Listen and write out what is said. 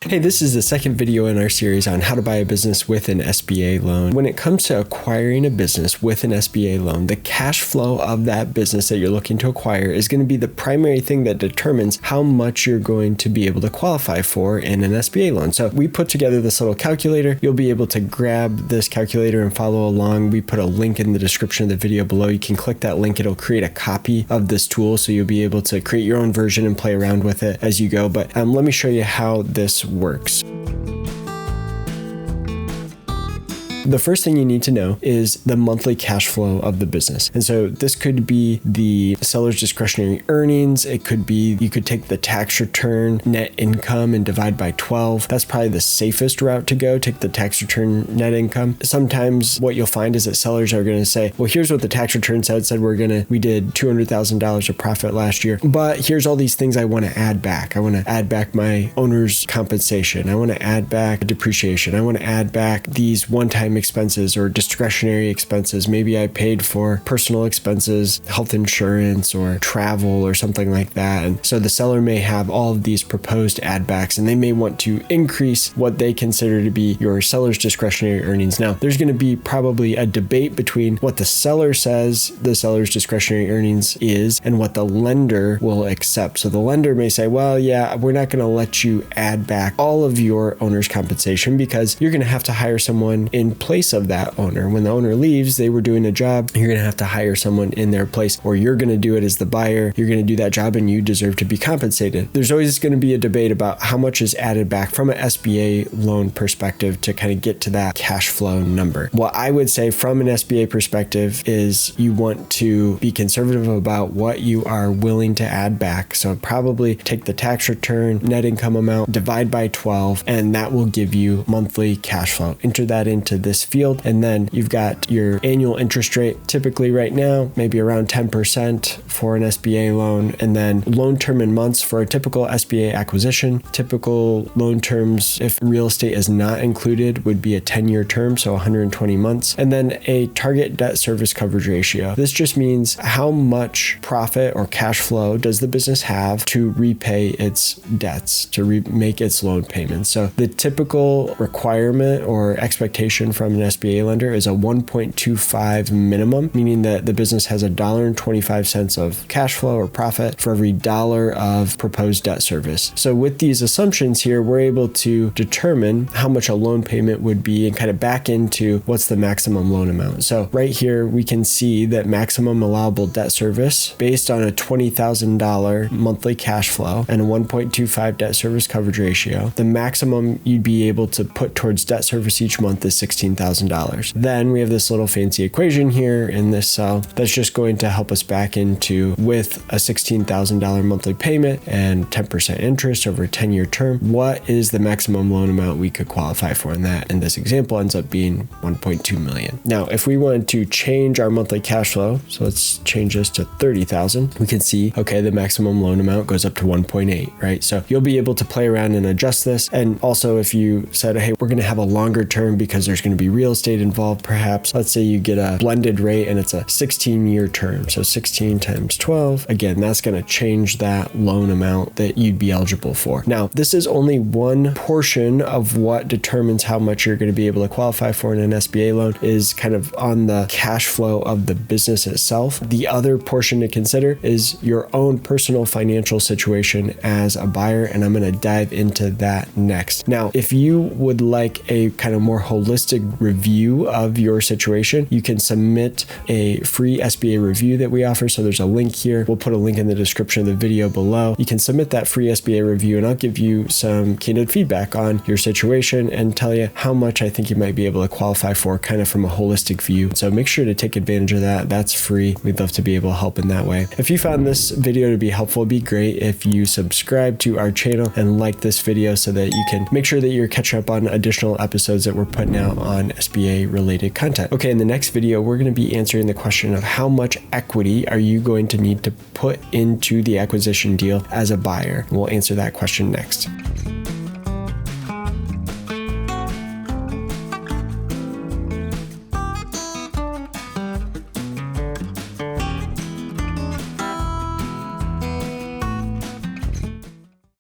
Hey, this is the second video in our series on how to buy a business with an SBA loan. When it comes to acquiring a business with an SBA loan, the cash flow of that business that you're looking to acquire is going to be the primary thing that determines how much you're going to be able to qualify for in an SBA loan. So we put together this little calculator. You'll be able to grab this calculator and follow along. We put a link in the description of the video below. You can click that link. It'll create a copy of this tool, so you'll be able to create your own version and play around with it as you go. But let me show you how this works. The first thing you need to know is the monthly cash flow of the business. And so this could be the seller's discretionary earnings. It could be, you could take the tax return net income and divide by 12. That's probably the safest route to go. Take the tax return net income. Sometimes what you'll find is that sellers are going to say, well, here's what the tax return said we did $200,000 of profit last year, but here's all these things I want to add back. I want to add back my owner's compensation. I want to add back depreciation. I want to add back these one-time expenses or discretionary expenses. Maybe I paid for personal expenses, health insurance, or travel or something like that. And so the seller may have all of these proposed add backs, and they may want to increase what they consider to be your seller's discretionary earnings. Now, there's going to be probably a debate between what the seller says the seller's discretionary earnings is and what the lender will accept. So the lender may say, well, yeah, we're not going to let you add back all of your owner's compensation because you're going to have to hire someone in place of that owner. When the owner leaves, they were doing a job. You're going to have to hire someone in their place, or you're going to do it as the buyer. You're going to do that job and you deserve to be compensated. There's always going to be a debate about how much is added back from an SBA loan perspective to kind of get to that cash flow number. What I would say from an SBA perspective is you want to be conservative about what you are willing to add back. So probably take the tax return net income amount, divide by 12, and that will give you monthly cash flow. Enter that into this field, and then you've got your annual interest rate, typically right now maybe around 10% for an SBA loan, and then loan term in months for a typical SBA acquisition. Typical loan terms, if real estate is not included, would be a 10-year term, so 120 months, and then a target debt service coverage ratio. This just means how much profit or cash flow does the business have to repay its debts, to make its loan payments. So the typical requirement or expectation from an SBA lender is a 1.25 minimum, meaning that the business has $1.25 of cash flow or profit for every dollar of proposed debt service. So with these assumptions here, we're able to determine how much a loan payment would be and kind of back into what's the maximum loan amount. So right here, we can see that maximum allowable debt service based on a $20,000 monthly cash flow and a 1.25 debt service coverage ratio. The maximum you'd be able to put towards debt service each month is $16,000. Then we have this little fancy equation here in this cell that's just going to help us back into, with a $16,000 monthly payment and 10% interest over a 10-year term, what is the maximum loan amount we could qualify for? And that in this example ends up being $1.2 million. Now, if we wanted to change our monthly cash flow, so let's change this to $30,000, we can see, okay, the maximum loan amount goes up to 1.8, right? So you'll be able to play around and adjust this. And also if you said, hey, we're going to have a longer term because there's going to be real estate involved, perhaps, let's say you get a blended rate and it's a 16-year term. So 16 times 12, again, that's going to change that loan amount that you'd be eligible for. Now, this is only one portion of what determines how much you're going to be able to qualify for in an SBA loan, is kind of on the cash flow of the business itself. The other portion to consider is your own personal financial situation as a buyer, and I'm going to dive into that next. Now, if you would like a kind of more holistic review of your situation, you can submit a free SBA review that we offer. So there's a link here. We'll put a link in the description of the video below. You can submit that free SBA review, and I'll give you some candid feedback on your situation and tell you how much I think you might be able to qualify for, kind of from a holistic view. So make sure to take advantage of that. That's free. We'd love to be able to help in that way. If you found this video to be helpful, it'd be great if you subscribe to our channel and like this video so that you can make sure that you're catching up on additional episodes that we're putting out on SBA related content. Okay, in the next video, we're going to be answering the question of how much equity are you going to need to put into the acquisition deal as a buyer. We'll answer that question next.